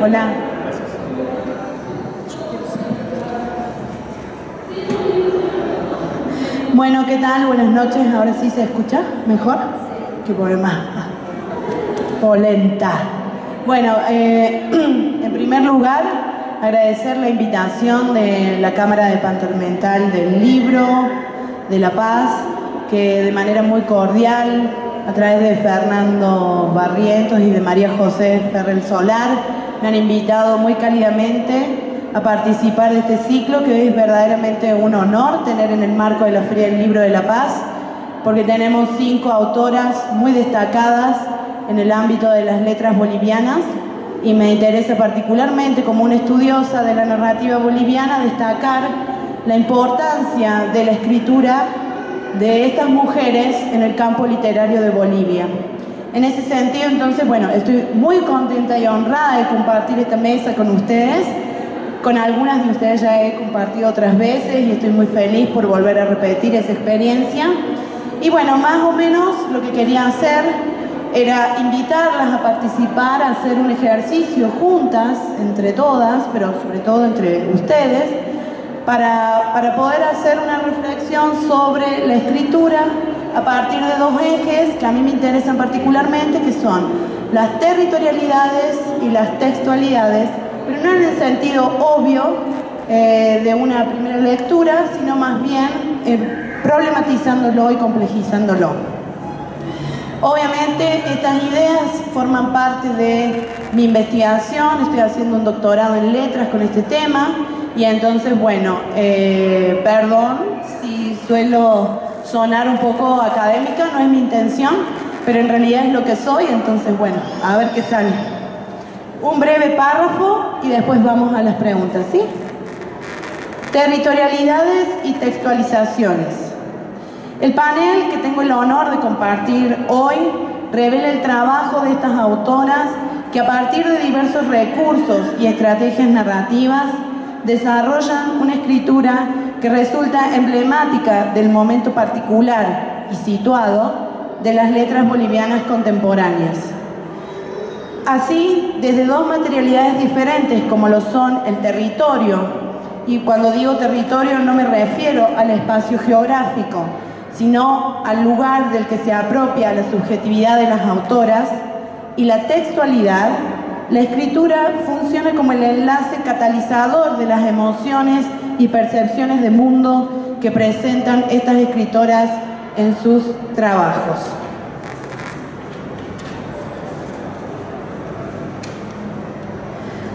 Hola. Bueno, ¿qué tal? Buenas noches. Ahora sí se escucha mejor. ¿Qué problema? Polenta. Bueno, en primer lugar, agradecer la invitación de la Cámara Departamental del Libro de La Paz, que de manera muy cordial, a través de Fernando Barrientos y de María José Ferrer Solar, me han invitado muy cálidamente a participar de este ciclo, que es verdaderamente un honor tener en el marco de la Feria del Libro de La Paz, porque tenemos 5 autoras muy destacadas en el ámbito de las letras bolivianas, y me interesa particularmente, como una estudiosa de la narrativa boliviana, destacar la importancia de la escritura de estas mujeres en el campo literario de Bolivia. En ese sentido, entonces, bueno, estoy muy contenta y honrada de compartir esta mesa con ustedes. Con algunas de ustedes ya he compartido otras veces y estoy muy feliz por volver a repetir esa experiencia. Y bueno, más o menos lo que quería hacer era invitarlas a participar, a hacer un ejercicio juntas, entre todas, pero sobre todo entre ustedes, para poder hacer una reflexión sobre la escritura a partir de 2 ejes que a mí me interesan particularmente, que son las territorialidades y las textualidades, pero no en el sentido obvio de una primera lectura, sino más bien problematizándolo y complejizándolo. Obviamente estas ideas forman parte de mi investigación, estoy haciendo un doctorado en letras con este tema, y entonces, bueno, perdón si suelo sonar un poco académica, no es mi intención, pero en realidad es lo que soy, entonces, bueno, a ver qué sale. Un breve párrafo y después vamos a las preguntas, ¿sí? Territorialidades y textualizaciones. El panel que tengo el honor de compartir hoy revela el trabajo de estas autoras que a partir de diversos recursos y estrategias narrativas desarrollan una escritura que resulta emblemática del momento particular y situado de las letras bolivianas contemporáneas. Así, desde 2 materialidades diferentes como lo son el territorio, y cuando digo territorio no me refiero al espacio geográfico, sino al lugar del que se apropia la subjetividad de las autoras, y la textualidad, la escritura funciona como el enlace catalizador de las emociones y percepciones de mundo que presentan estas escritoras en sus trabajos.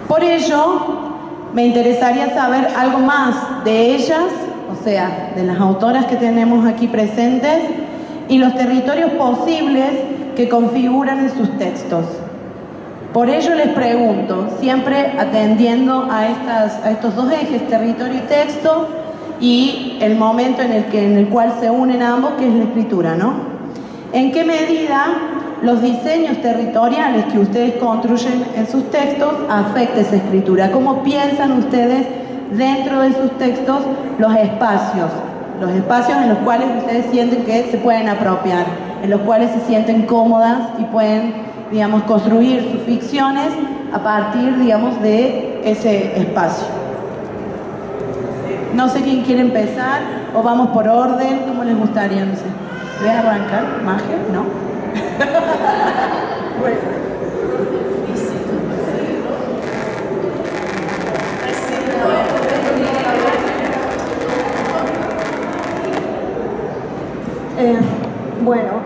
Por ello, me interesaría saber algo más de ellas, o sea, de las autoras que tenemos aquí presentes, y los territorios posibles que configuran en sus textos. Por ello les pregunto, siempre atendiendo a estos 2 ejes, territorio y texto, y el momento en el cual se unen ambos, que es la escritura, ¿no? ¿En qué medida los diseños territoriales que ustedes construyen en sus textos afectan esa escritura? ¿Cómo piensan ustedes dentro de sus textos los espacios en los cuales ustedes sienten que se pueden apropiar, en los cuales se sienten cómodas y pueden, digamos, construir sus ficciones a partir, digamos, de ese espacio? No sé quién quiere empezar, o vamos por orden, ¿cómo les gustaría? No sé. ¿Voy a arrancar? ¿Magia? ¿No? Bueno.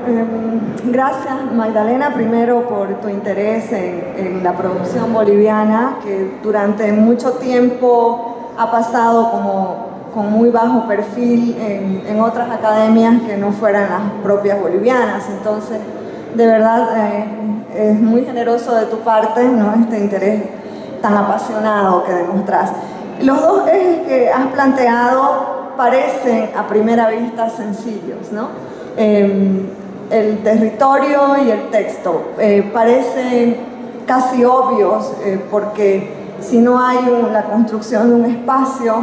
Gracias Magdalena, primero por tu interés en la producción boliviana, que durante mucho tiempo ha pasado con muy bajo perfil en otras academias que no fueran las propias bolivianas. Entonces, de verdad, es muy generoso de tu parte, ¿no?, este interés tan apasionado que demostras. Los 2 ejes que has planteado parecen a primera vista sencillos, ¿no? El territorio y el texto parecen casi obvios, porque si no hay la construcción de un espacio,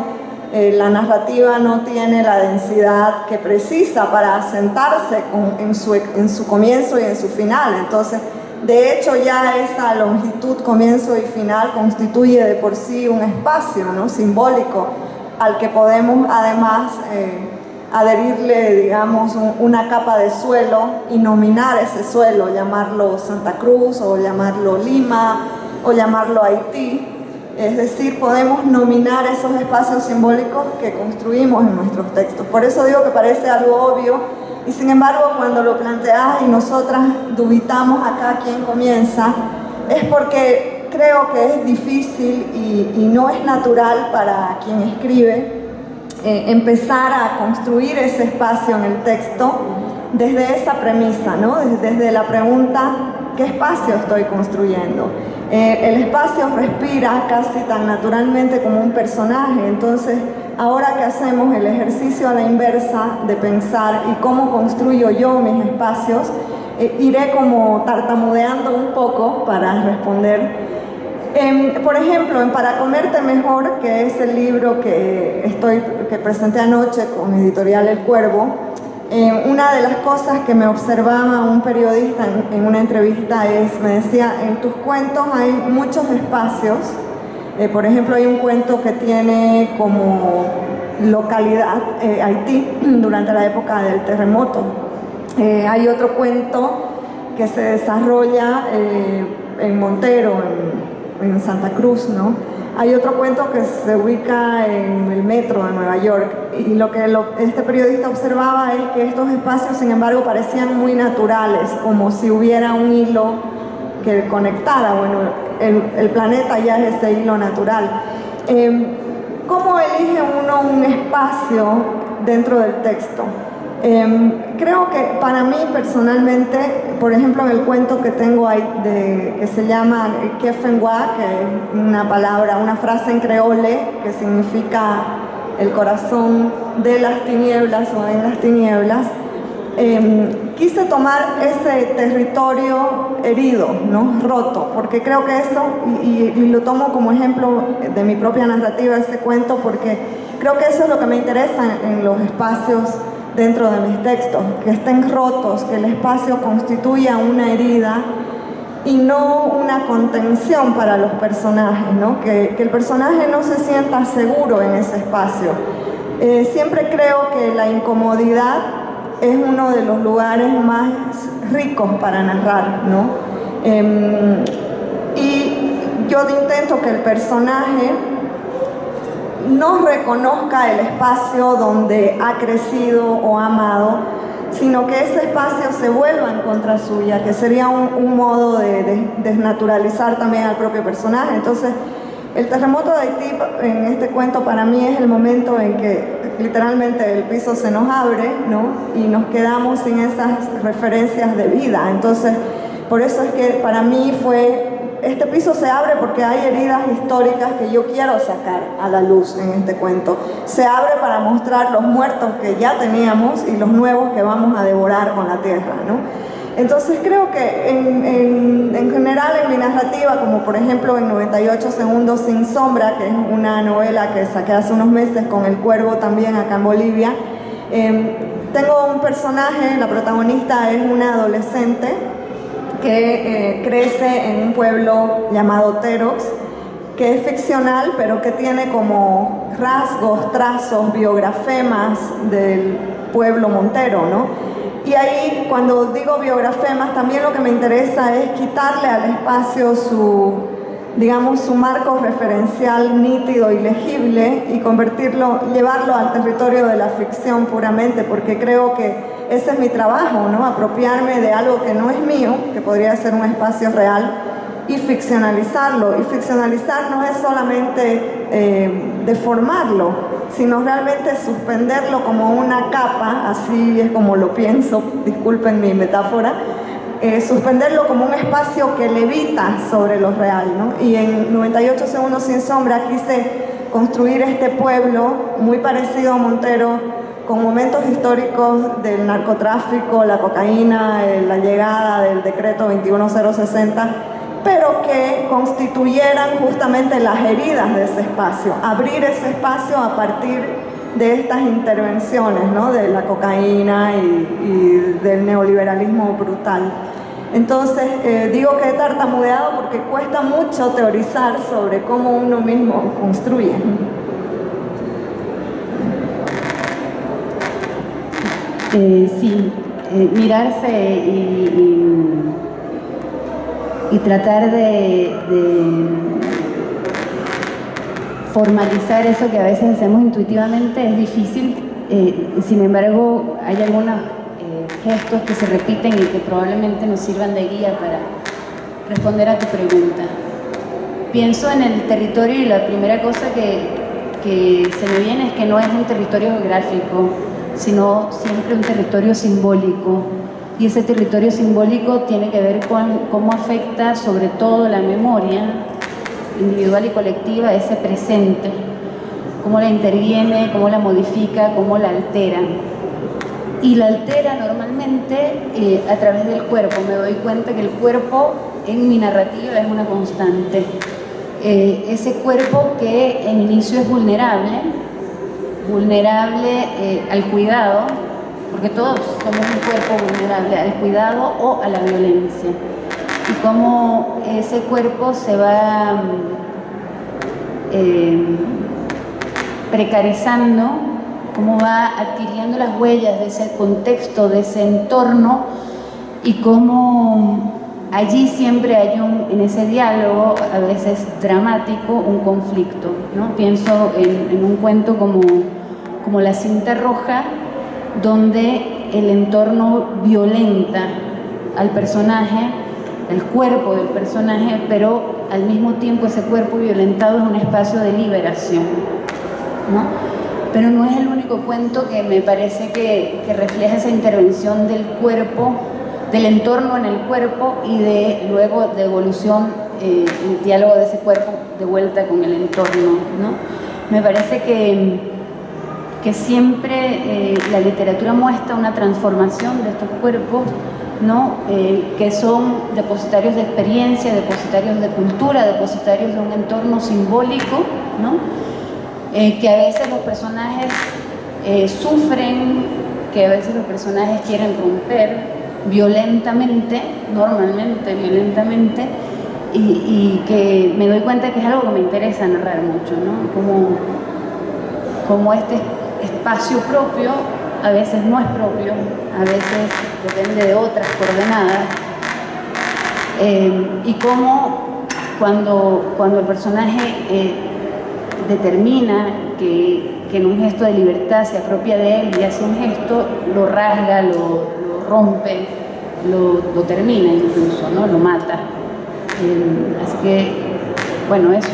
la narrativa no tiene la densidad que precisa para asentarse en su comienzo y en su final. Entonces De hecho, ya esa longitud, comienzo y final, constituye de por sí un espacio, ¿no?, simbólico al que podemos además adherirle, digamos, una capa de suelo y nominar ese suelo, llamarlo Santa Cruz o llamarlo Lima o llamarlo Haití. Es decir, podemos nominar esos espacios simbólicos que construimos en nuestros textos. Por eso digo que parece algo obvio, y sin embargo cuando lo planteas y nosotras dubitamos acá quién comienza, es porque creo que es difícil y no es natural para quien escribe empezar a construir ese espacio en el texto desde esa premisa, ¿no? Desde la pregunta, ¿qué espacio estoy construyendo? El espacio respira casi tan naturalmente como un personaje. Entonces, ahora que hacemos el ejercicio a la inversa de pensar y cómo construyo yo mis espacios, iré como tartamudeando un poco para responder. Por ejemplo, en Para Comerte Mejor, que es el libro que presenté anoche con Editorial El Cuervo, una de las cosas que me observaba un periodista en una entrevista me decía, en tus cuentos hay muchos espacios. Por ejemplo, hay un cuento que tiene como localidad Haití durante la época del terremoto. Hay otro cuento que se desarrolla en Montero, en Santa Cruz, ¿no? Hay otro cuento que se ubica en el metro de Nueva York, y lo que este periodista observaba es que estos espacios, sin embargo, parecían muy naturales, como si hubiera un hilo que conectara. Bueno, el planeta ya es ese hilo natural. ¿Cómo elige uno un espacio dentro del texto? Creo que para mí personalmente, por ejemplo, en el cuento que tengo ahí que se llama Kefenwa, que es una frase en creole que significa el corazón de las tinieblas o en las tinieblas, quise tomar ese territorio herido, ¿no?, roto, porque creo que eso, y lo tomo como ejemplo de mi propia narrativa, ese cuento, porque creo que eso es lo que me interesa en los espacios dentro de mis textos, que estén rotos, que el espacio constituya una herida y no una contención para los personajes, ¿no? Que el personaje no se sienta seguro en ese espacio. Siempre creo que la incomodidad es uno de los lugares más ricos para narrar, ¿no? Y yo intento que el personaje no reconozca el espacio donde ha crecido o ha amado, sino que ese espacio se vuelva en contra suya, que sería un modo de desnaturalizar también al propio personaje. Entonces, el terremoto de Haití en este cuento para mí es el momento en que literalmente el piso se nos abre, ¿no?, y nos quedamos sin esas referencias de vida. Entonces, por eso es que para mí este piso se abre porque hay heridas históricas que yo quiero sacar a la luz en este cuento. Se abre para mostrar los muertos que ya teníamos y los nuevos que vamos a devorar con la tierra, ¿no? Entonces creo que en general en mi narrativa, como por ejemplo en 98 segundos sin sombra, que es una novela que saqué hace unos meses con El Cuervo también acá en Bolivia, tengo un personaje, la protagonista es una adolescente que crece en un pueblo llamado Terox, que es ficcional, pero que tiene como rasgos, trazos, biografemas del pueblo montero, ¿no? Y ahí, cuando digo biografemas, también lo que me interesa es quitarle al espacio su marco referencial nítido y legible y llevarlo al territorio de la ficción puramente, porque creo que ese es mi trabajo, ¿no? Apropiarme de algo que no es mío, que podría ser un espacio real, y ficcionalizarlo. Y ficcionalizar no es solamente deformarlo, sino realmente suspenderlo como una capa, así es como lo pienso, disculpen mi metáfora, suspenderlo como un espacio que levita sobre lo real, ¿no? Y en 98 segundos sin sombra quise construir este pueblo muy parecido a Montero, con momentos históricos del narcotráfico, la cocaína, la llegada del decreto 21060, pero que constituyeran justamente las heridas de ese espacio, abrir ese espacio a partir de estas intervenciones, ¿no?, de la cocaína y del neoliberalismo brutal. Entonces, digo que he tartamudeado porque cuesta mucho teorizar sobre cómo uno mismo construye. Sí, mirarse y tratar de formalizar eso que a veces hacemos intuitivamente es difícil. Sin embargo, hay algunos gestos que se repiten y que probablemente nos sirvan de guía para responder a tu pregunta. Pienso en el territorio y la primera cosa que se me viene es que no es un territorio geográfico, sino siempre un territorio simbólico. Y ese territorio simbólico tiene que ver con cómo afecta sobre todo la memoria individual y colectiva a ese presente, cómo la interviene, cómo la modifica, cómo la altera. Y la altera normalmente a través del cuerpo. Me doy cuenta que el cuerpo en mi narrativa es una constante. Ese cuerpo que en inicio es vulnerable al cuidado, porque todos somos un cuerpo vulnerable al cuidado o a la violencia. Y cómo ese cuerpo se va precarizando, cómo va adquiriendo las huellas de ese contexto, de ese entorno, y cómo allí siempre hay en ese diálogo, a veces dramático, un conflicto, ¿no? Pienso en un cuento como La cinta roja, donde el entorno violenta al personaje, el cuerpo del personaje, pero al mismo tiempo ese cuerpo violentado es un espacio de liberación, ¿no? Pero no es el único cuento que me parece que refleja esa intervención del cuerpo, del entorno en el cuerpo y luego de evolución, el diálogo de ese cuerpo de vuelta con el entorno, ¿no? Me parece que siempre la literatura muestra una transformación de estos cuerpos, ¿no? Que son depositarios de experiencia, depositarios de cultura, depositarios de un entorno simbólico, ¿no? Que a veces los personajes sufren, que a veces los personajes quieren romper violentamente, normalmente violentamente, y que me doy cuenta que es algo que me interesa narrar mucho, ¿no? Como este espacio propio a veces no es propio, a veces depende de otras coordenadas, y cómo cuando el personaje determina que en un gesto de libertad se apropia de él y hace un gesto, lo rasga, lo rompe, lo termina incluso, ¿no? Lo mata. Así que, bueno, eso,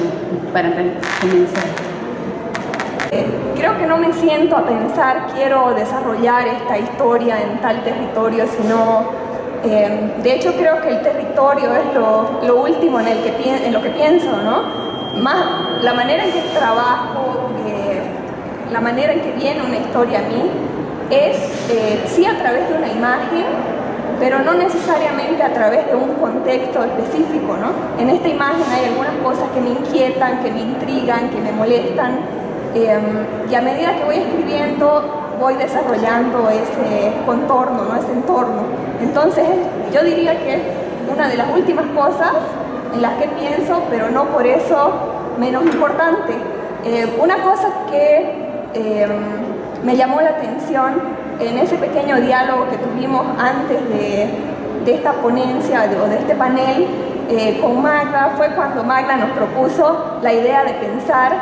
para comenzar. Creo que no me siento a pensar, quiero desarrollar esta historia en tal territorio, sino, de hecho creo que el territorio es lo último en lo que pienso, ¿no? Más la manera en que trabajo, la manera en que viene una historia a mí, es sí a través de una imagen, pero no necesariamente a través de un contexto específico, ¿no? En esta imagen hay algunas cosas que me inquietan, que me intrigan, que me molestan, y a medida que voy escribiendo voy desarrollando ese contorno, ¿no? Ese entorno. Entonces yo diría que es una de las últimas cosas en las que pienso, pero no por eso menos importante. Una cosa que me llamó la atención en ese pequeño diálogo que tuvimos antes de esta ponencia o de este panel con Magda, fue cuando Magda nos propuso la idea de pensar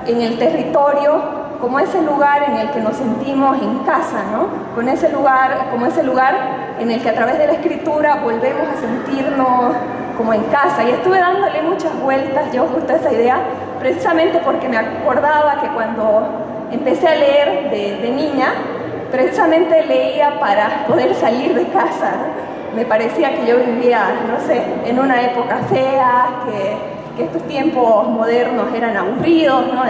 en el territorio como ese lugar en el que nos sentimos en casa, ¿no? Como ese lugar en el que a través de la escritura volvemos a sentirnos como en casa. Y estuve dándole muchas vueltas yo justo a esa idea, precisamente porque me acordaba que cuando empecé a leer de niña, precisamente leía para poder salir de casa, ¿no? Me parecía que yo vivía, no sé, en una época fea, que estos tiempos modernos eran aburridos, ¿no?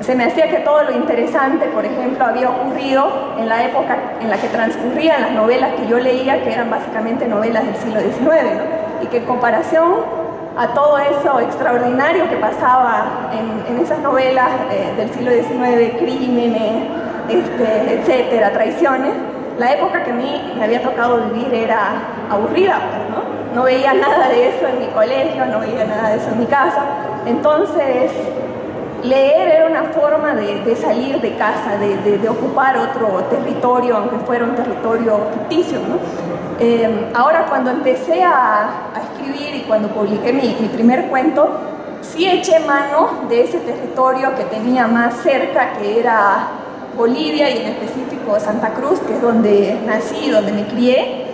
Se me hacía que todo lo interesante, por ejemplo, había ocurrido en la época en la que transcurrían las novelas que yo leía, que eran básicamente novelas del siglo XIX, ¿no? Y que en comparación a todo eso extraordinario que pasaba en esas novelas del siglo XIX, crímenes, etcétera, traiciones, la época que a mí me había tocado vivir era aburrida, pues, ¿no? No veía nada de eso en mi colegio, no veía nada de eso en mi casa. Entonces, leer era una forma de salir de casa, de ocupar otro territorio, aunque fuera un territorio ficticio, ¿no? Ahora, cuando empecé a escribir y cuando publiqué mi primer cuento, sí eché mano de ese territorio que tenía más cerca, que era Bolivia y en específico Santa Cruz, que es donde nací, donde me crié.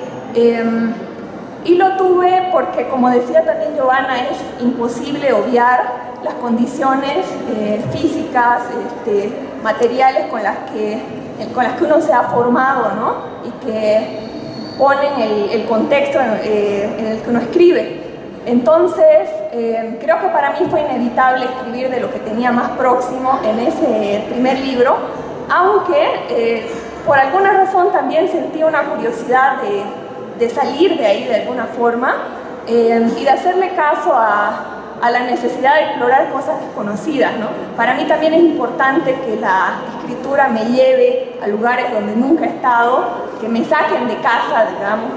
Y lo tuve porque, como decía también Giovanna, es imposible obviar las condiciones físicas, materiales con las que uno se ha formado, ¿no? Y que ponen el contexto en el que uno escribe. Entonces, creo que para mí fue inevitable escribir de lo que tenía más próximo en ese primer libro, aunque por alguna razón también sentí una curiosidad de salir de ahí de alguna forma y de hacerle caso a la necesidad de explorar cosas desconocidas, ¿no? Para mí también es importante que la escritura me lleve a lugares donde nunca he estado, que me saquen de casa, digamos,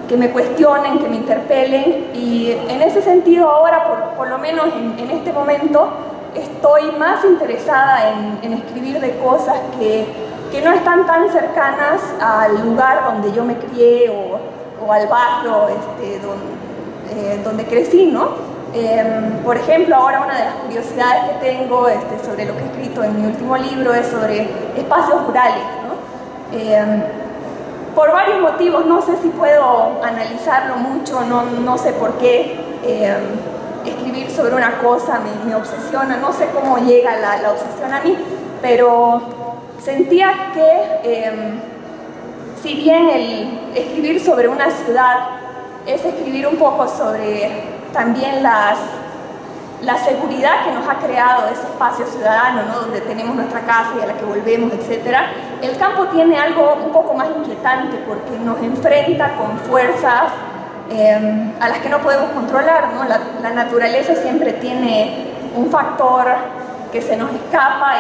que me cuestionen, que me interpelen, y en ese sentido ahora, por lo menos en este momento, estoy más interesada en escribir de cosas que no están tan cercanas al lugar donde yo me crié o al barrio donde crecí, ¿no? Por ejemplo, ahora una de las curiosidades que tengo sobre lo que he escrito en mi último libro es sobre espacios rurales, ¿no? Por varios motivos, no sé si puedo analizarlo mucho, no sé por qué escribir sobre una cosa me obsesiona, no sé cómo llega la obsesión a mí, pero sentía que si bien el escribir sobre una ciudad es escribir un poco sobre también la seguridad que nos ha creado ese espacio ciudadano, ¿no? Donde tenemos nuestra casa y a la que volvemos, etc. El campo tiene algo un poco más inquietante porque nos enfrenta con fuerzas a las que no podemos controlar, ¿no? La naturaleza siempre tiene un factor que se nos escapa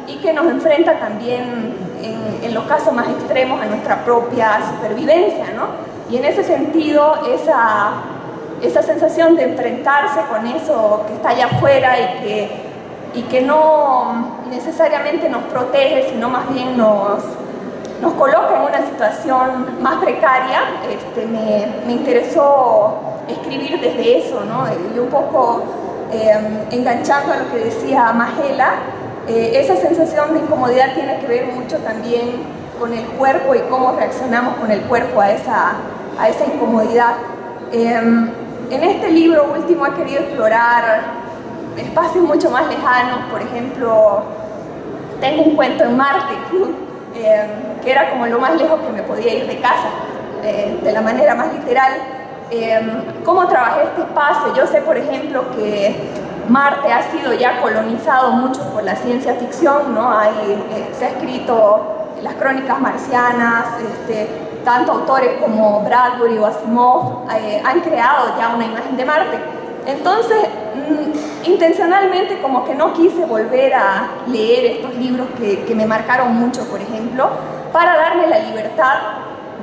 y que nos enfrenta también en los casos más extremos a nuestra propia supervivencia, ¿no? Y en ese sentido, esa sensación de enfrentarse con eso que está allá afuera y que no necesariamente nos protege, sino más bien nos coloca en una situación más precaria, me interesó escribir desde eso, ¿no? Y un poco enganchando a lo que decía Magela, esa sensación de incomodidad tiene que ver mucho también con el cuerpo y cómo reaccionamos con el cuerpo a esa incomodidad. En este libro último he querido explorar espacios mucho más lejanos. Por ejemplo, tengo un cuento en Marte, que era como lo más lejos que me podía ir de casa, de la manera más literal. ¿Cómo trabajé este espacio? Yo sé, por ejemplo, que Marte ha sido ya colonizado mucho por la ciencia ficción, ¿no? Se ha escrito las crónicas marcianas, tanto autores como Bradbury o Asimov han creado ya una imagen de Marte. Entonces, intencionalmente como que no quise volver a leer estos libros que me marcaron mucho, por ejemplo, para darme la libertad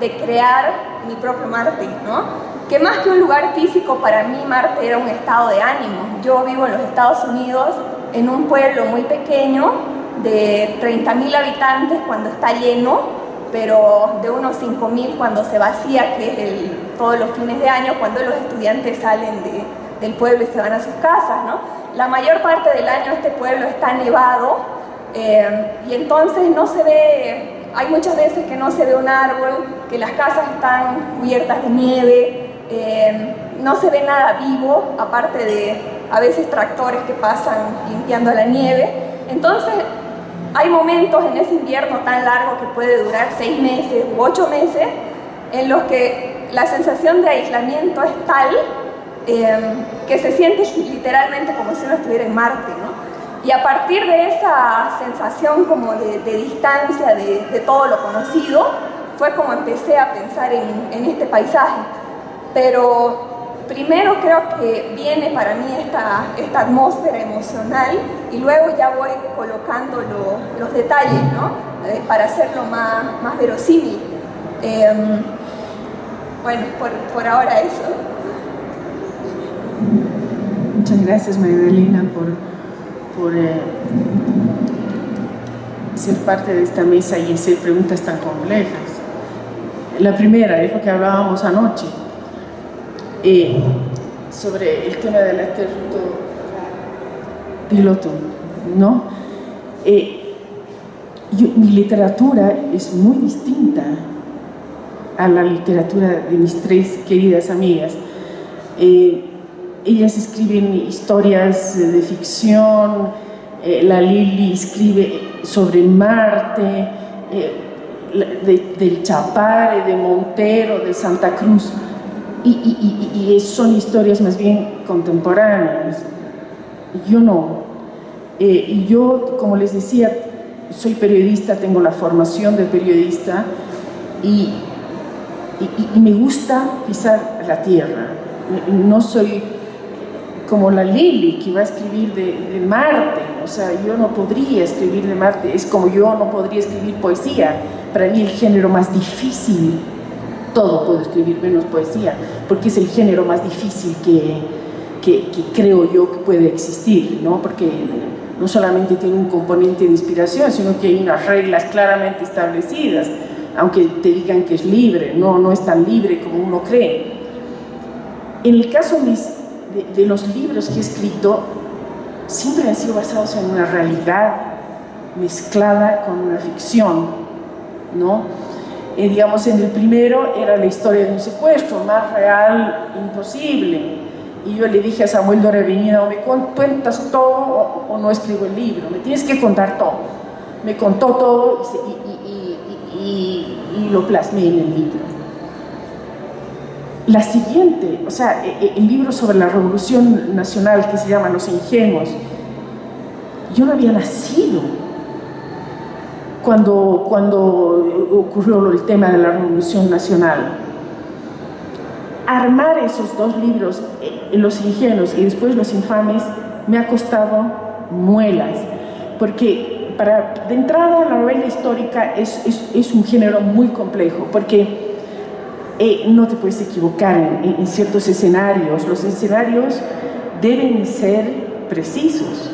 de crear mi propio Marte, ¿no? Que más que un lugar físico, para mí Marte era un estado de ánimo. Yo vivo en los Estados Unidos, en un pueblo muy pequeño, de 30.000 habitantes cuando está lleno, pero de unos 5.000 cuando se vacía, que es todos los fines de año, cuando los estudiantes salen del pueblo y se van a sus casas, ¿no? La mayor parte del año este pueblo está nevado y entonces no se ve, hay muchas veces que no se ve un árbol, que las casas están cubiertas de nieve, no se ve nada vivo, aparte de a veces tractores que pasan limpiando la nieve. Entonces hay momentos en ese invierno tan largo que puede durar 6 meses u 8 meses en los que la sensación de aislamiento es tal que se siente literalmente como si uno estuviera en Marte, ¿no? Y a partir de esa sensación como de distancia de todo lo conocido, fue como empecé a pensar en este paisaje. Pero primero creo que viene para mí esta atmósfera emocional y luego ya voy colocando los detalles, ¿no? Para hacerlo más verosímil. Bueno, por ahora eso. Muchas gracias, Magdalena, por ser parte de esta mesa y hacer preguntas tan complejas. La primera es lo que hablábamos anoche, sobre el tema de la dilo tú, ¿no? Mi literatura es muy distinta a la literatura de mis tres queridas amigas. Ellas escriben historias de ficción, la Lili escribe sobre Marte, del Chapare, de Montero, de Santa Cruz, y son historias más bien contemporáneas. Yo no. Yo, como les decía, soy periodista, tengo la formación de periodista y me gusta pisar la tierra. No soy como la Lili, que va a escribir de Marte. O sea, yo no podría escribir de Marte. Es como yo no podría escribir poesía. Para mí el género más difícil, todo puedo escribir menos poesía, porque es el género más difícil que creo yo que puede existir, ¿no? Porque no solamente tiene un componente de inspiración, sino que hay unas reglas claramente establecidas, aunque te digan que es libre, no es tan libre como uno cree. En el caso de los libros que he escrito, siempre han sido basados en una realidad mezclada con una ficción, ¿no? Digamos, en el primero era la historia de un secuestro, más real imposible. Y yo le dije a Samuel Doravenida, o me cuentas todo o no escribo el libro, me tienes que contar todo. Me contó todo y lo plasmé en el libro. La siguiente, o sea, el libro sobre la Revolución Nacional, que se llama Los Ingenuos, yo no había nacido cuando ocurrió el tema de la Revolución Nacional. Armar esos dos libros, Los Ingenuos y después Los Infames, me ha costado muelas, porque de entrada la novela histórica es un género muy complejo, porque no te puedes equivocar en ciertos escenarios. Los escenarios deben ser precisos.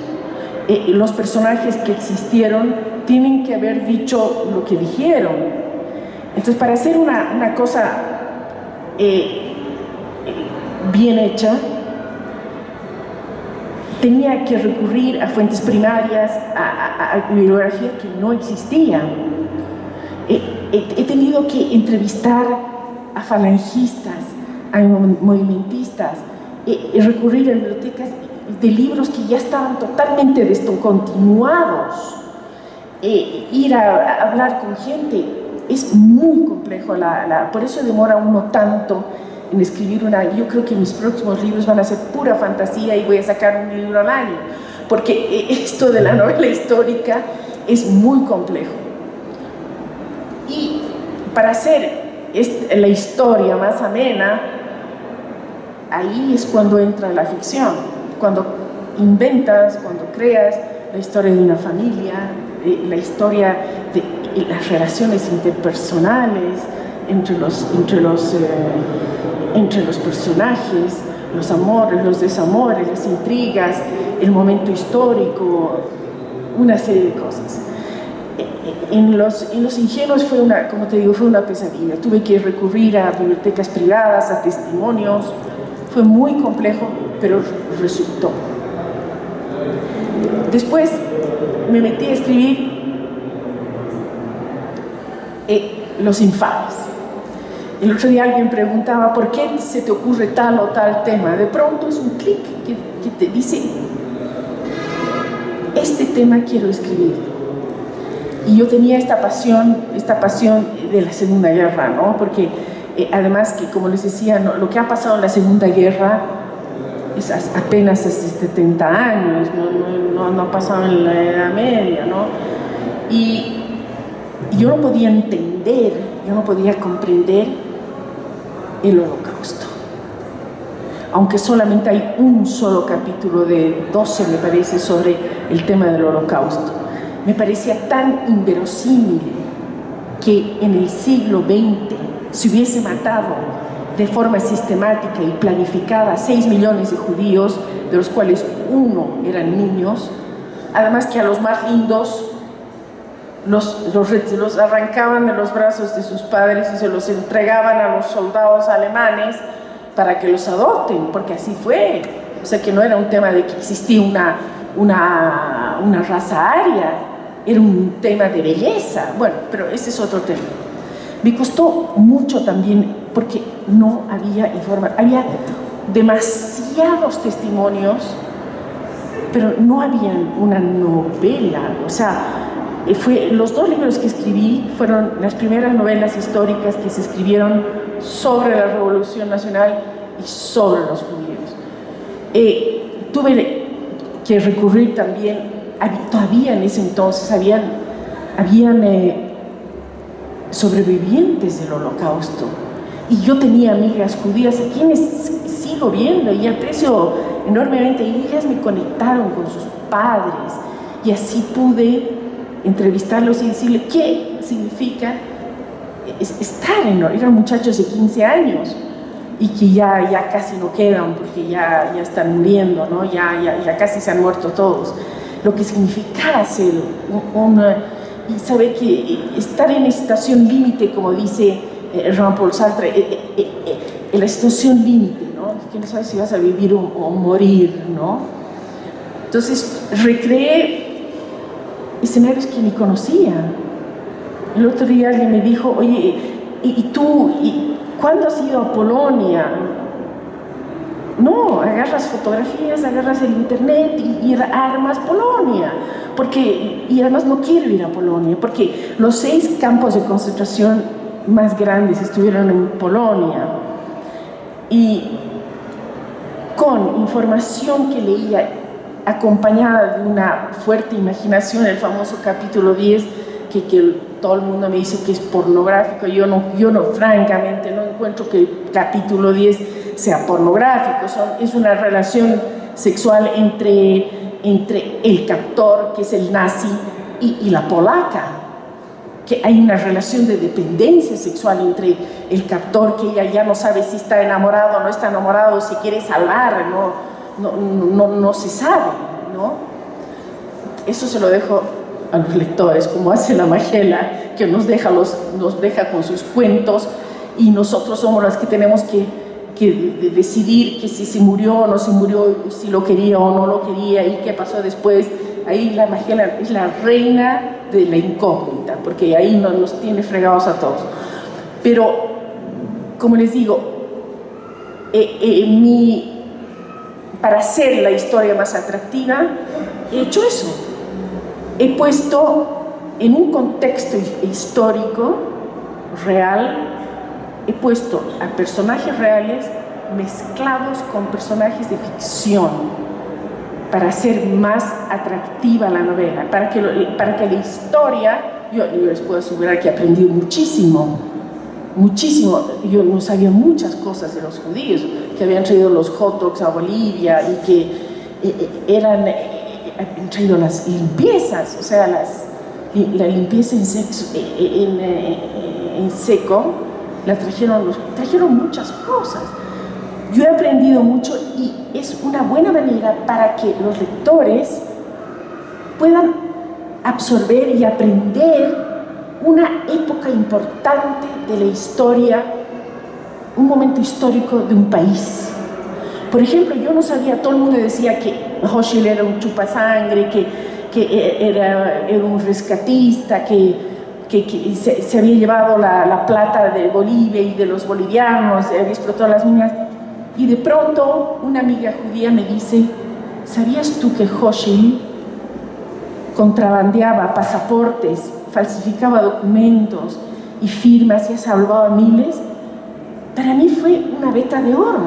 Los personajes que existieron tienen que haber dicho lo que dijeron. Entonces, para hacer una cosa bien hecha, tenía que recurrir a fuentes primarias, a bibliografía que no existía. He tenido que entrevistar a falangistas, a movimentistas, recurrir a bibliotecas de libros que ya estaban totalmente descontinuados. Ir a hablar con gente es muy complejo, por eso demora uno tanto en escribir yo creo que mis próximos libros van a ser pura fantasía y voy a sacar un libro al año, porque esto de la novela histórica es muy complejo. Y para hacer la historia más amena, ahí es cuando entra la ficción, cuando inventas, cuando creas la historia de una familia, la historia de las relaciones interpersonales entre los personajes, los amores, los desamores, las intrigas, el momento histórico, una serie de cosas. En los Ingenuos como te digo, fue una pesadilla. Tuve que recurrir a bibliotecas privadas, a testimonios. Fue muy complejo, pero resultó. Después me metí a escribir Los Infames. El otro día alguien preguntaba, ¿por qué se te ocurre tal o tal tema? De pronto es un clic que te dice, este tema quiero escribir. Y yo tenía esta pasión de la Segunda Guerra, ¿no? Porque además que, como les decía, lo que ha pasado en la Segunda Guerra es apenas hace 70 años, no ha pasado en la Edad Media, ¿no? Y yo no podía entender, yo no podía comprender el Holocausto. aunque solamente hay un solo capítulo de 12, me parece, sobre el tema del Holocausto. Me parecía tan inverosímil que en el siglo XX se hubiese matado de forma sistemática y planificada 6 millones de judíos, de los cuales 1 eran niños, además que a los más lindos los arrancaban de los brazos de sus padres y se los entregaban a los soldados alemanes para que los adopten, porque así fue. O sea, que no era un tema de que existía una raza aria, era un tema de belleza. Bueno, pero ese es otro tema. Me costó mucho también porque no había información, había demasiados testimonios, pero no había una novela. O sea, los 2 libros que escribí fueron las primeras novelas históricas que se escribieron sobre la Revolución Nacional y sobre los judíos. Tuve que recurrir también, todavía en ese entonces habían sobrevivientes del Holocausto, y yo tenía amigas judías a quienes sigo viendo y aprecio enormemente, y ellas me conectaron con sus padres, y así pude entrevistarlos y decirle qué significa estar eran muchachos de 15 años y que ya casi no quedan porque ya están muriendo, ¿no? ya casi se han muerto todos. Lo que significaba ser y saber que estar en estación límite, como dice Jean-Paul Sartre, la situación límite, ¿no? Que no sabes si vas a vivir o morir, ¿no? Entonces recreé escenarios que ni conocía. El otro día alguien me dijo, oye, ¿y tú cuándo has ido a Polonia? No, agarras fotografías, agarras el internet y armas Polonia. Y además no quiero ir a Polonia, porque los 6 campos de concentración más grandes estuvieron en Polonia. Y con información que leía, acompañada de una fuerte imaginación, el famoso capítulo 10, que todo el mundo me dice que es pornográfico. Yo no, francamente, no encuentro que el capítulo 10 sea pornográfico. Es una relación sexual entre el captor, que es el nazi, y la polaca, que hay una relación de dependencia sexual entre el captor, que ella ya no sabe si está enamorado o no está enamorado, si quiere salvar, no se sabe, ¿no? Eso se lo dejo a los lectores, como hace la Magela, que nos deja con sus cuentos, y nosotros somos las que tenemos que decidir que si se murió o no se murió, si lo quería o no lo quería, y qué pasó después. Ahí la Magela es la reina de la incógnita, porque ahí nos tiene fregados a todos. Pero, como les digo, para hacer la historia más atractiva, he hecho eso. He puesto en un contexto histórico real, he puesto a personajes reales mezclados con personajes de ficción, para hacer más atractiva la novela, para que la historia, yo les puedo asegurar que he aprendido muchísimo. Yo no sabía muchas cosas de los judíos, que habían traído los hot dogs a Bolivia y que habían traído las limpiezas, o sea, la limpieza en seco, trajeron muchas cosas. Yo he aprendido mucho, y es una buena manera para que los lectores puedan absorber y aprender una época importante de la historia, un momento histórico de un país. Por ejemplo, yo no sabía, todo el mundo decía que Hochschild era un chupasangre, que era un rescatista, que se había llevado la plata de Bolivia y de los bolivianos, había explotado las minas. Y de pronto una amiga judía me dice, ¿sabías tú que Hochschild contrabandeaba pasaportes, falsificaba documentos y firmas y ha salvado a miles? Para mí fue una veta de oro.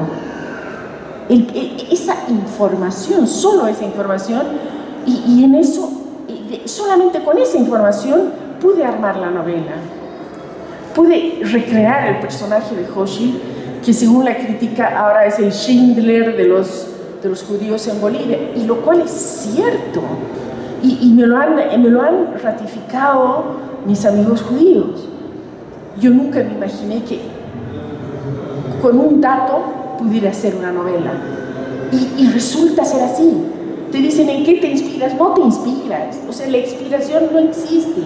Esa información, solo esa información, y en eso, solamente con esa información pude armar la novela. Pude recrear el personaje de Hochschild que según la crítica ahora es el Schindler de los judíos en Bolivia, y lo cual es cierto, y me lo han ratificado mis amigos judíos. Yo nunca me imaginé que con un dato pudiera hacer una novela, y resulta ser así. Te dicen, ¿en qué te inspiras? No te inspiras, o sea, la inspiración no existe.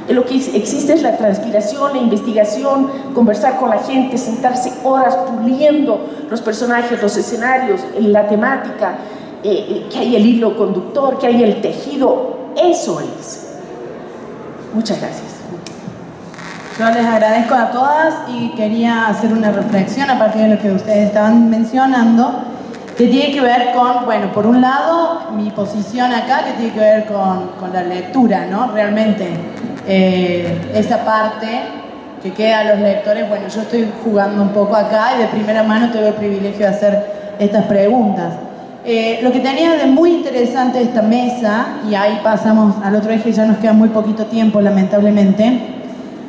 Lo que existe es la transpiración, la investigación, conversar con la gente, sentarse horas puliendo los personajes, los escenarios, la temática, que hay el hilo conductor, que hay el tejido. Eso es. Muchas gracias. Yo les agradezco a todas y quería hacer una reflexión a partir de lo que ustedes estaban mencionando, que tiene que ver con, bueno, por un lado, mi posición acá, que tiene que ver con la lectura, ¿no? Realmente, esa parte que queda a los lectores, bueno, yo estoy jugando un poco acá y de primera mano tengo el privilegio de hacer estas preguntas. Lo que tenía de muy interesante esta mesa, y ahí pasamos al otro eje, ya nos queda muy poquito tiempo, lamentablemente.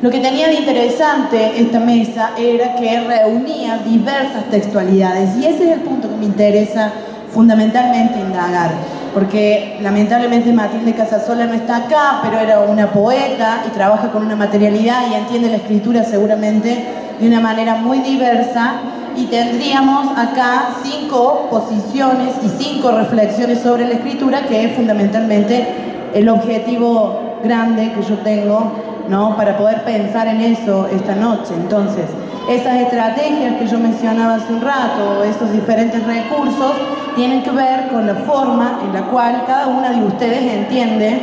Lo que tenía de interesante esta mesa era que reunía diversas textualidades, y ese es el punto que me interesa fundamentalmente indagar, porque lamentablemente Matilde Casasola no está acá, pero era una poeta y trabaja con una materialidad y entiende la escritura seguramente de una manera muy diversa, y tendríamos acá 5 posiciones y 5 reflexiones sobre la escritura, que es fundamentalmente el objetivo grande que yo tengo, ¿no?, para poder pensar en eso esta noche. Entonces, esas estrategias que yo mencionaba hace un rato, esos diferentes recursos, tienen que ver con la forma en la cual cada una de ustedes entiende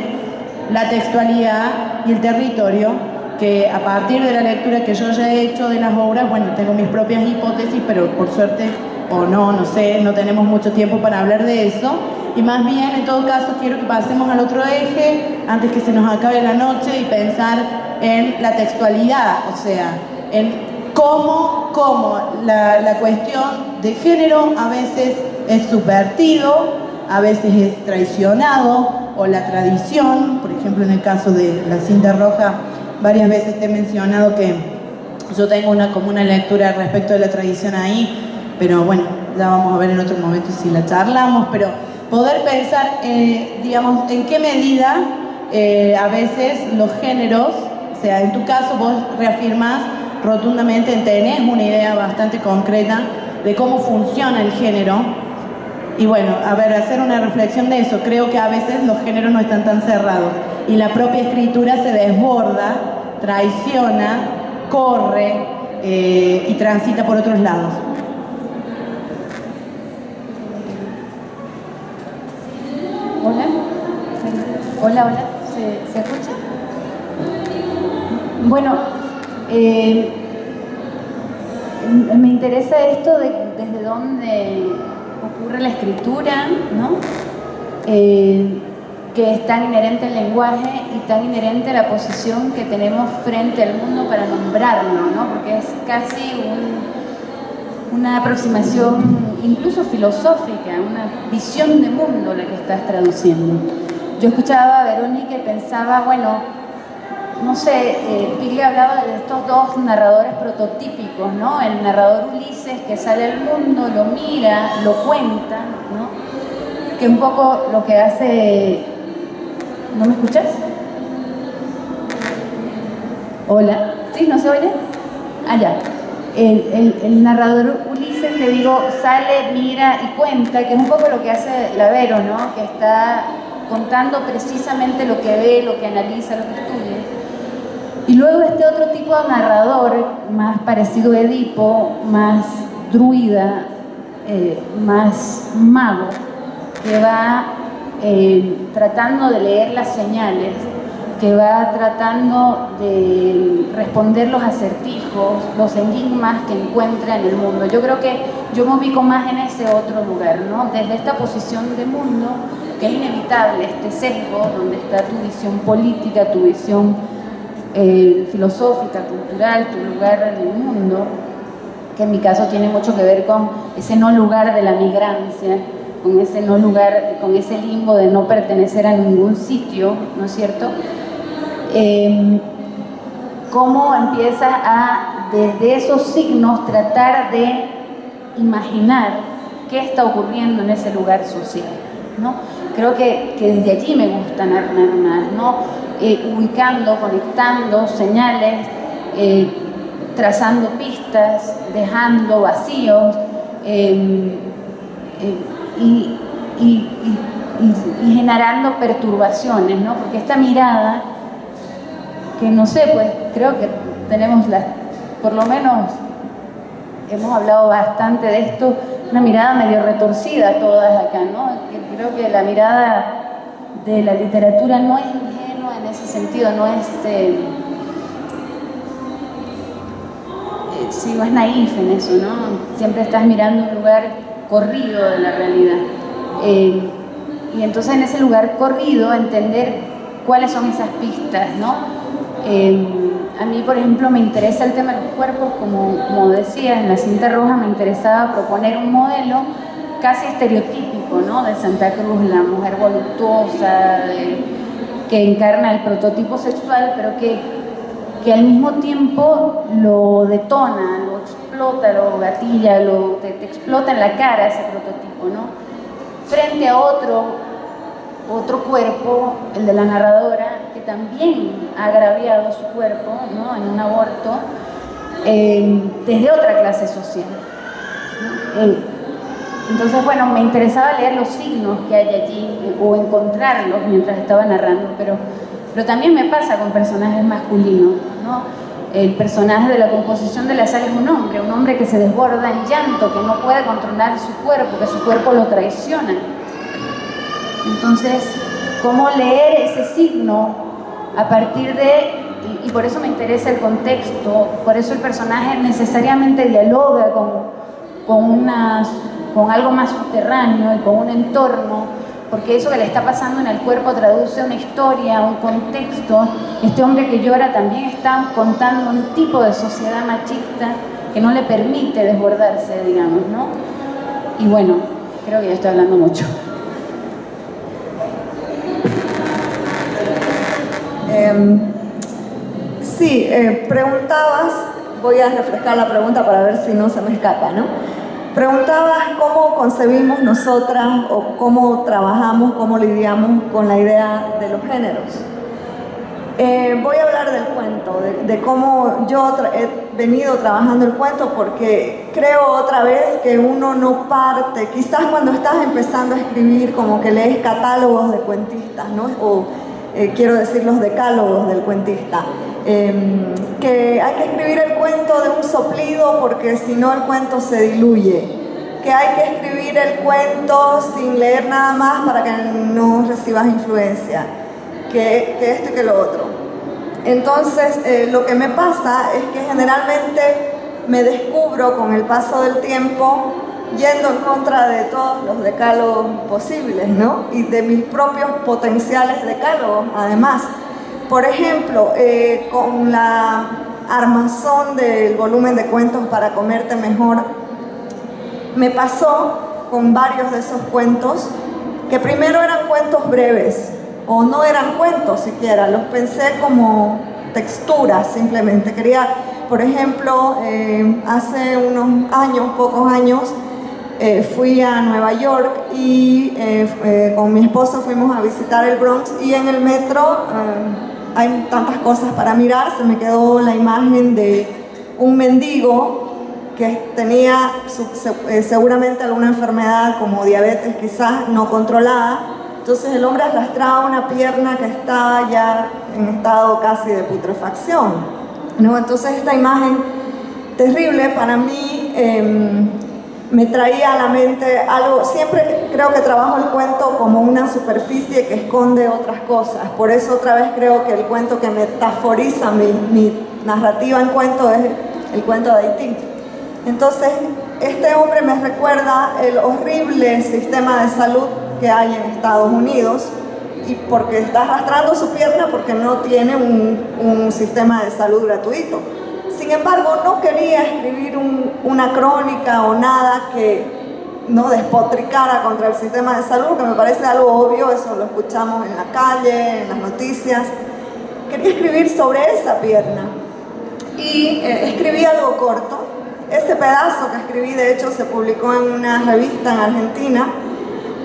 la textualidad y el territorio, que a partir de la lectura que yo ya he hecho de las obras, bueno, tengo mis propias hipótesis, pero por suerte, o no sé, no tenemos mucho tiempo para hablar de eso, y más bien, en todo caso, quiero que pasemos al otro eje, antes que se nos acabe la noche, y pensar en la textualidad, o sea, en cómo la cuestión de género a veces es subvertido, a veces es traicionado, o la tradición, por ejemplo, en el caso de La cinta roja, varias veces te he mencionado que yo tengo una común lectura respecto de la tradición ahí, pero bueno, ya vamos a ver en otro momento si la charlamos, pero poder pensar, digamos, en qué medida a veces los géneros, o sea, en tu caso vos reafirmás rotundamente, tenés una idea bastante concreta de cómo funciona el género, y bueno, a ver, hacer una reflexión de eso. Creo que a veces los géneros no están tan cerrados y la propia escritura se desborda, traiciona, corre y transita por otros lados. Hola. Hola. ¿Se escucha? Bueno, me interesa esto de desde dónde ocurre la escritura, ¿no? Que es tan inherente al lenguaje y tan inherente a la posición que tenemos frente al mundo para nombrarlo, ¿no? Porque es casi una aproximación incluso filosófica, una visión de mundo la que estás traduciendo. Yo escuchaba a Verónica y pensaba, bueno, no sé, Piglia hablaba de estos dos narradores prototípicos, ¿no? El narrador Ulises que sale al mundo, lo mira, lo cuenta, ¿no? Que un poco lo que hace... ¿No me escuchas? Hola, ¿sí? ¿No se oye? Ah, ya. El narrador Ulises, te digo, sale, mira y cuenta, que es un poco lo que hace la Vero, ¿no? Que está contando precisamente lo que ve, lo que analiza, lo que estudia. Y luego este otro tipo de narrador, más parecido a Edipo, más druida, más mago, que va tratando de leer las señales, que va tratando de responder los acertijos, los enigmas que encuentra en el mundo. Yo creo que yo me ubico más en ese otro lugar, ¿no? Desde esta posición de mundo, que es inevitable, este sesgo, donde está tu visión política, tu visión filosófica, cultural, tu lugar en el mundo, que en mi caso tiene mucho que ver con ese no lugar de la migrancia, con ese no lugar, con ese limbo de no pertenecer a ningún sitio, ¿no es cierto? Cómo empiezas a, desde esos signos, tratar de imaginar qué está ocurriendo en ese lugar social, ¿no? Creo que desde allí me gusta narrar más, ¿no? Ubicando, conectando señales, trazando pistas, dejando vacíos y generando perturbaciones, ¿no? Porque esta mirada, que no sé, pues creo que tenemos por lo menos hemos hablado bastante de esto, una mirada medio retorcida todas acá, ¿no? Creo que la mirada de la literatura no es ingenua en ese sentido, no es no es naif en eso, ¿no? Siempre estás mirando un lugar corrido de la realidad. Y entonces en ese lugar corrido entender cuáles son esas pistas, ¿no? A mí, por ejemplo, me interesa el tema de los cuerpos, como decía, en la cinta roja me interesaba proponer un modelo casi estereotípico, ¿no? De Santa Cruz, la mujer voluptuosa, que encarna el prototipo sexual, pero que al mismo tiempo lo detona, lo explota, lo gatilla, te explota en la cara ese prototipo, ¿no? Frente a otro cuerpo, el de la narradora, que también ha agraviado su cuerpo, ¿no? En un aborto, desde otra clase social, ¿no? Entonces, bueno, me interesaba leer los signos que hay allí o encontrarlos mientras estaba narrando, pero también me pasa con personajes masculinos, ¿no? El personaje de la composición de la sala es un hombre que se desborda en llanto, que no puede controlar su cuerpo, que su cuerpo lo traiciona. Entonces, ¿cómo leer ese signo a partir de...? Y por eso me interesa el contexto, por eso el personaje necesariamente dialoga con algo más subterráneo y con un entorno, porque eso que le está pasando en el cuerpo traduce una historia, un contexto. Este hombre que llora también está contando un tipo de sociedad machista que no le permite desbordarse, digamos, ¿no? Y bueno, creo que ya estoy hablando mucho. Sí, preguntabas, voy a refrescar la pregunta para ver si no se me escapa, ¿no? Preguntabas cómo concebimos nosotras o cómo trabajamos, cómo lidiamos con la idea de los géneros. Voy a hablar del cuento, de cómo yo he venido trabajando el cuento, porque creo otra vez que uno no parte, quizás cuando estás empezando a escribir como que lees catálogos de cuentistas, ¿no? O quiero decir los decálogos del cuentista, que hay que escribir el cuento de un soplido porque si no el cuento se diluye, que hay que escribir el cuento sin leer nada más para que no recibas influencia, que esto y que lo otro. Entonces lo que me pasa es que generalmente me descubro con el paso del tiempo yendo en contra de todos los decálogos posibles, ¿no? Y de mis propios potenciales decálogos, además. Por ejemplo, con la armazón del volumen de cuentos para comerte mejor, me pasó con varios de esos cuentos que primero eran cuentos breves, o no eran cuentos siquiera, los pensé como texturas simplemente. Quería, por ejemplo, hace unos años, pocos años, fui a Nueva York y con mi esposo fuimos a visitar el Bronx, y en el metro hay tantas cosas para mirar. Se me quedó la imagen de un mendigo que tenía seguramente alguna enfermedad como diabetes, quizás no controlada. Entonces el hombre arrastraba una pierna que estaba ya en estado casi de putrefacción, ¿no? Entonces esta imagen terrible para mí me traía a la mente algo. Siempre creo que trabajo el cuento como una superficie que esconde otras cosas. Por eso otra vez creo que el cuento que metaforiza mi narrativa en cuento es el cuento de Haití. Entonces este hombre me recuerda el horrible sistema de salud que hay en Estados Unidos, y porque está arrastrando su pierna porque no tiene un sistema de salud gratuito. Sin embargo, no quería escribir una crónica o nada que no despotricara contra el sistema de salud, que me parece algo obvio, eso lo escuchamos en la calle, en las noticias. Quería escribir sobre esa pierna y escribí algo corto, ese pedazo que escribí, de hecho, se publicó en una revista en Argentina,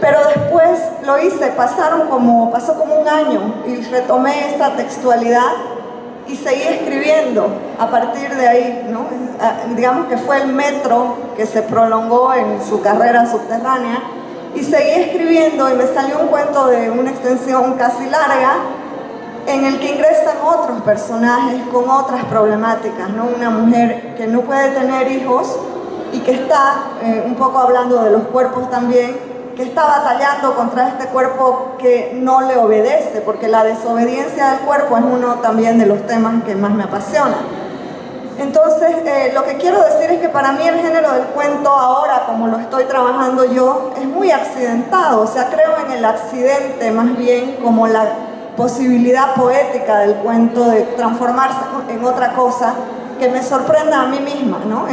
pero después lo hice, pasó como un año y retomé esa textualidad y seguí escribiendo a partir de ahí, ¿no? Digamos que fue el metro que se prolongó en su carrera subterránea, y seguí escribiendo y me salió un cuento de una extensión casi larga en el que ingresan otros personajes con otras problemáticas, ¿no? Una mujer que no puede tener hijos y que está, un poco hablando de los cuerpos también, que está batallando contra este cuerpo que no le obedece, porque la desobediencia del cuerpo es uno también de los temas que más me apasiona. Entonces, lo que quiero decir es que para mí el género del cuento ahora, como lo estoy trabajando yo, es muy accidentado. O sea, creo en el accidente más bien como la posibilidad poética del cuento de transformarse en otra cosa que me sorprenda a mí misma, ¿no?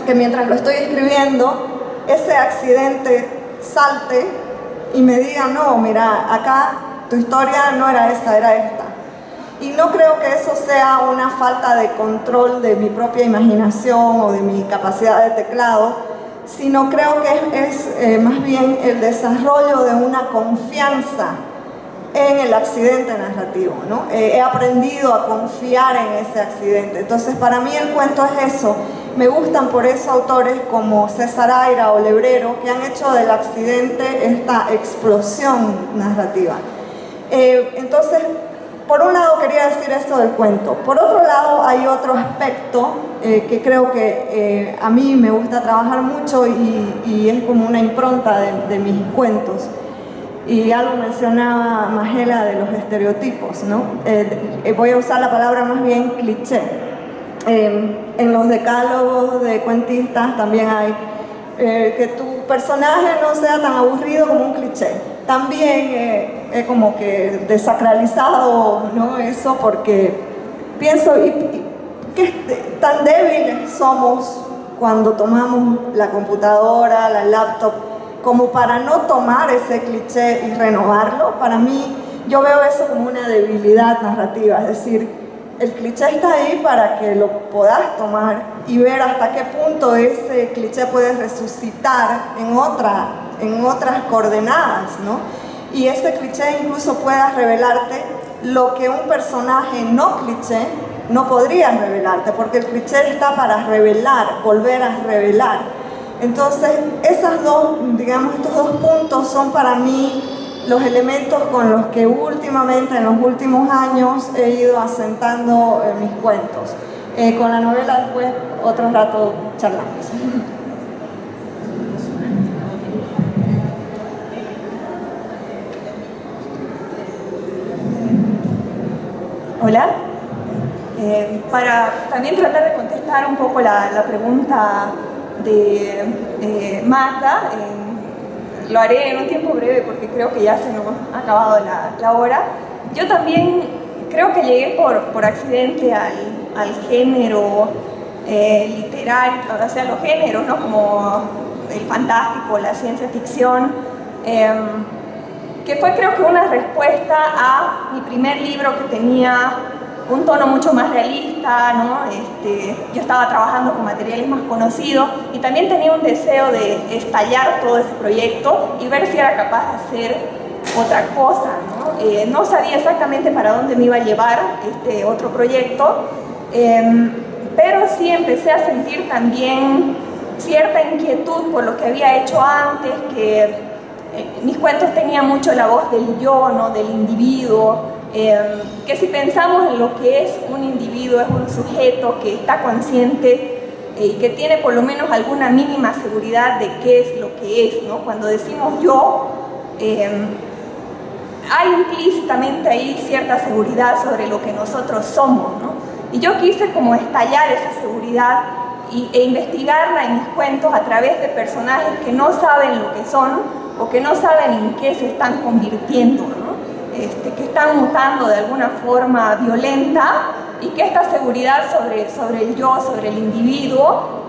Que mientras lo estoy escribiendo, ese accidente salte y me diga, no, mira, acá tu historia no era esa, era esta. Y no creo que eso sea una falta de control de mi propia imaginación o de mi capacidad de teclado, sino creo que es más bien el desarrollo de una confianza en el accidente narrativo, ¿no? He aprendido a confiar en ese accidente. Entonces, para mí el cuento es eso. Me gustan por eso autores como César Aira o Lebrero, que han hecho del accidente esta explosión narrativa. Entonces, por un lado quería decir esto del cuento. Por otro lado, hay otro aspecto que creo que a mí me gusta trabajar mucho y es como una impronta de mis cuentos. Y algo mencionaba Magela de los estereotipos, ¿no? Voy a usar la palabra más bien cliché. En los decálogos de cuentistas también hay que tu personaje no sea tan aburrido como un cliché. También es como que desacralizado, ¿no? Eso, porque pienso que tan débiles somos cuando tomamos la computadora, la laptop, como para no tomar ese cliché y renovarlo. Para mí, yo veo eso como una debilidad narrativa, es decir, el cliché está ahí para que lo puedas tomar y ver hasta qué punto ese cliché puede resucitar en otras coordenadas, ¿no? Y ese cliché incluso pueda revelarte lo que un personaje no cliché no podría revelarte, porque el cliché está para revelar, volver a revelar. Entonces, estos dos puntos son para mí los elementos con los que últimamente, en los últimos años, he ido asentando mis cuentos. Con la novela después, otro rato charlamos. Hola. Para también tratar de contestar un poco la pregunta de Magda, lo haré en un tiempo breve porque creo que ya se nos ha acabado la hora. Yo también creo que llegué por accidente al género literario, o sea, los géneros, ¿no? Como el fantástico, la ciencia ficción, que fue creo que una respuesta a mi primer libro que tenía un tono mucho más realista, ¿no? Yo estaba trabajando con materiales más conocidos y también tenía un deseo de estallar todo ese proyecto y ver si era capaz de hacer otra cosa, ¿no? No sabía exactamente para dónde me iba a llevar este otro proyecto, pero sí empecé a sentir también cierta inquietud por lo que había hecho antes, que mis cuentos tenían mucho la voz del yo, ¿no? Del individuo. Que si pensamos en lo que es un individuo, es un sujeto que está consciente y que tiene por lo menos alguna mínima seguridad de qué es lo que es, ¿no? Cuando decimos yo, hay implícitamente ahí cierta seguridad sobre lo que nosotros somos, ¿no? Y yo quise como estallar esa seguridad e investigarla en mis cuentos a través de personajes que no saben lo que son o que no saben en qué se están convirtiendo, ¿no? Que están mutando de alguna forma violenta y que esta seguridad sobre el yo, sobre el individuo,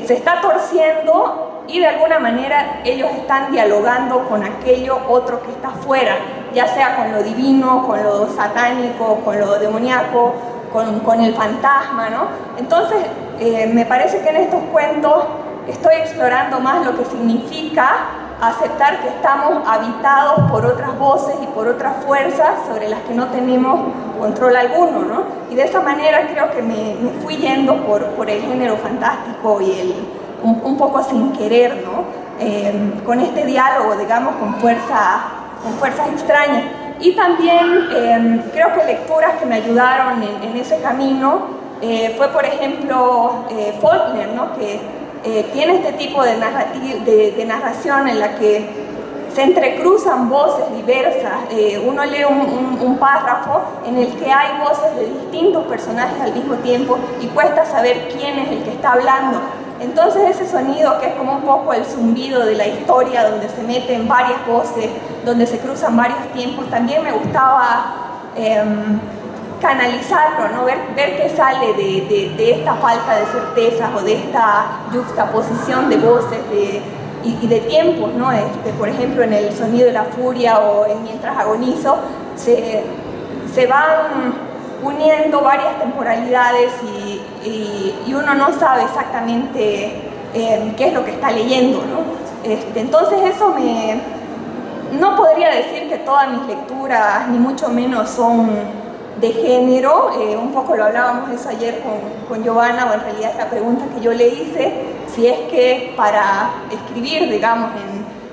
se está torciendo y de alguna manera ellos están dialogando con aquello otro que está fuera, ya sea con lo divino, con lo satánico, con lo demoníaco, con el fantasma, ¿no? Entonces, me parece que en estos cuentos estoy explorando más lo que significa aceptar que estamos habitados por otras voces y por otras fuerzas sobre las que no tenemos control alguno, ¿no? Y de esa manera creo que me fui yendo por el género fantástico y un poco sin querer, ¿no? Con este diálogo, digamos, con fuerzas extrañas. Y también creo que lecturas que me ayudaron en ese camino fue, por ejemplo, Faulkner, ¿no? Que tiene este tipo de narración en la que se entrecruzan voces diversas. Uno lee un párrafo en el que hay voces de distintos personajes al mismo tiempo y cuesta saber quién es el que está hablando. Entonces ese sonido que es como un poco el zumbido de la historia, donde se meten varias voces, donde se cruzan varios tiempos, también me gustaba canalizarlo, ¿no? Ver qué sale de esta falta de certezas o de esta juxtaposición de voces y de tiempos, ¿no? Por ejemplo, en El sonido de la furia o en Mientras agonizo, se van uniendo varias temporalidades y uno no sabe exactamente qué es lo que está leyendo, ¿no? Entonces eso no podría decir que todas mis lecturas, ni mucho menos son de género, un poco lo hablábamos eso ayer con Giovanna, o en realidad es la pregunta que yo le hice, si es que para escribir, digamos,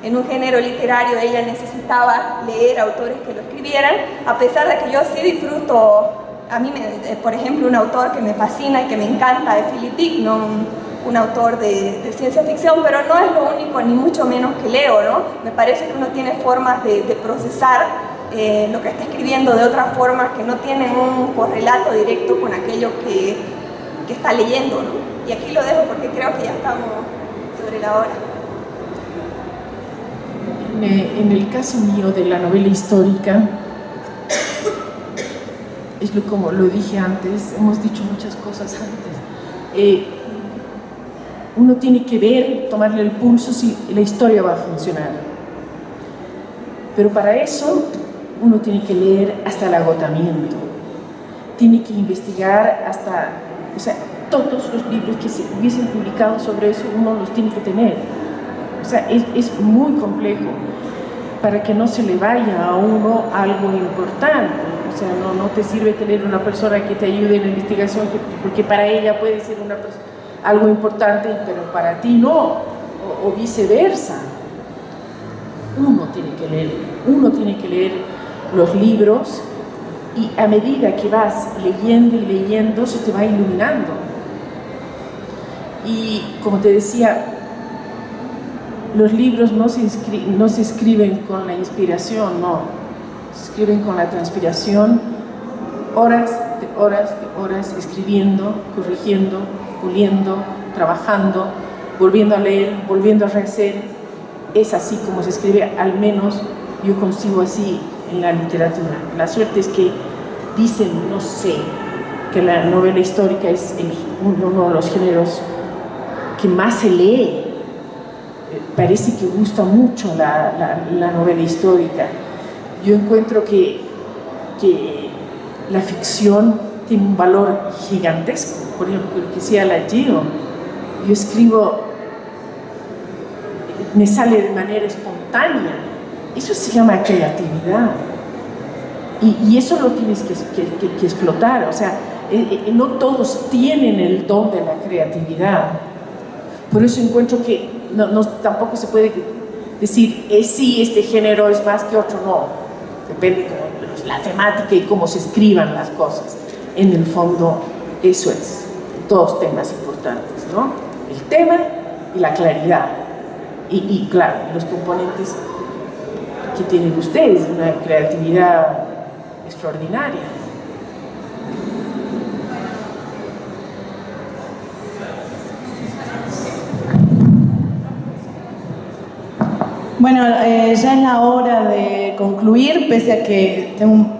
en un género literario ella necesitaba leer autores que lo escribieran, a pesar de que yo sí disfruto. A mí, por ejemplo, un autor que me fascina y que me encanta es Philip Dick, ¿no? Un autor de ciencia ficción, pero no es lo único ni mucho menos que leo, ¿no? Me parece que uno tiene formas de procesar lo que está escribiendo de otras formas que no tienen un correlato directo con aquello que está leyendo, ¿no? Y aquí lo dejo porque creo que ya estamos sobre la hora. En el caso mío de la novela histórica, es como lo dije antes, hemos dicho muchas cosas antes. Uno tiene que ver, tomarle el pulso si la historia va a funcionar. Pero para eso uno tiene que leer hasta el agotamiento. Tiene que investigar hasta, o sea, todos los libros que se hubiesen publicado sobre eso uno los tiene que tener. O sea, es muy complejo para que no se le vaya a uno algo importante. O sea, no te sirve tener una persona que te ayude en la investigación, porque para ella puede ser algo importante, pero para ti no, o viceversa. Uno tiene que leer los libros, y a medida que vas leyendo y leyendo, se te va iluminando. Y como te decía, los libros no se escriben con la inspiración, no. Se escriben con la transpiración, horas de horas escribiendo, corrigiendo, puliendo, trabajando, volviendo a leer, volviendo a rehacer. Es así como se escribe, al menos yo consigo así en la literatura. La suerte es que dicen, no sé, que la novela histórica es uno de los géneros que más se lee. Parece que gusta mucho la novela histórica. Yo encuentro que la ficción tiene un valor gigantesco. Por ejemplo, lo que decía la Gio, yo escribo, me sale de manera espontánea. Eso se llama creatividad. Y eso lo tienes que explotar. O sea, no todos tienen el don de la creatividad. Por eso encuentro que tampoco se puede decir, sí, este género es más que otro, no. Depende de la temática y cómo se escriban las cosas. En el fondo, eso es. Dos temas importantes, ¿no? El tema y la claridad. Y claro, los componentes que tienen ustedes, una creatividad extraordinaria. Bueno, ya es la hora de concluir, pese a que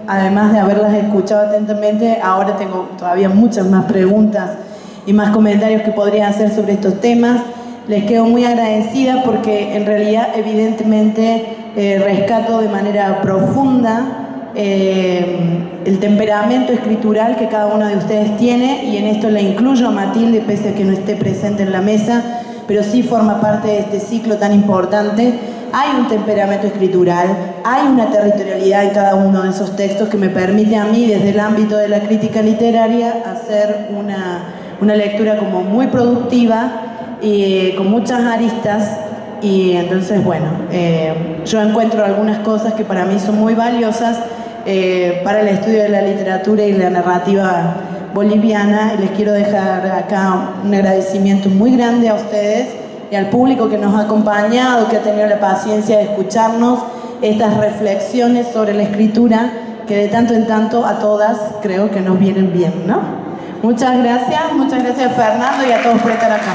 además de haberlas escuchado atentamente, ahora tengo todavía muchas más preguntas y más comentarios que podría hacer sobre estos temas. Les quedo muy agradecida porque en realidad evidentemente rescato de manera profunda el temperamento escritural que cada uno de ustedes tiene, y en esto la incluyo a Matilde, pese a que no esté presente en la mesa, pero sí forma parte de este ciclo tan importante. Hay un temperamento escritural, hay una territorialidad en cada uno de esos textos que me permite a mí, desde el ámbito de la crítica literaria, hacer una lectura como muy productiva y con muchas aristas. Y entonces, bueno, yo encuentro algunas cosas que para mí son muy valiosas para el estudio de la literatura y la narrativa boliviana, y les quiero dejar acá un agradecimiento muy grande a ustedes y al público que nos ha acompañado, que ha tenido la paciencia de escucharnos estas reflexiones sobre la escritura que de tanto en tanto a todas creo que nos vienen bien, ¿no? Muchas gracias Fernando y a todos por estar acá.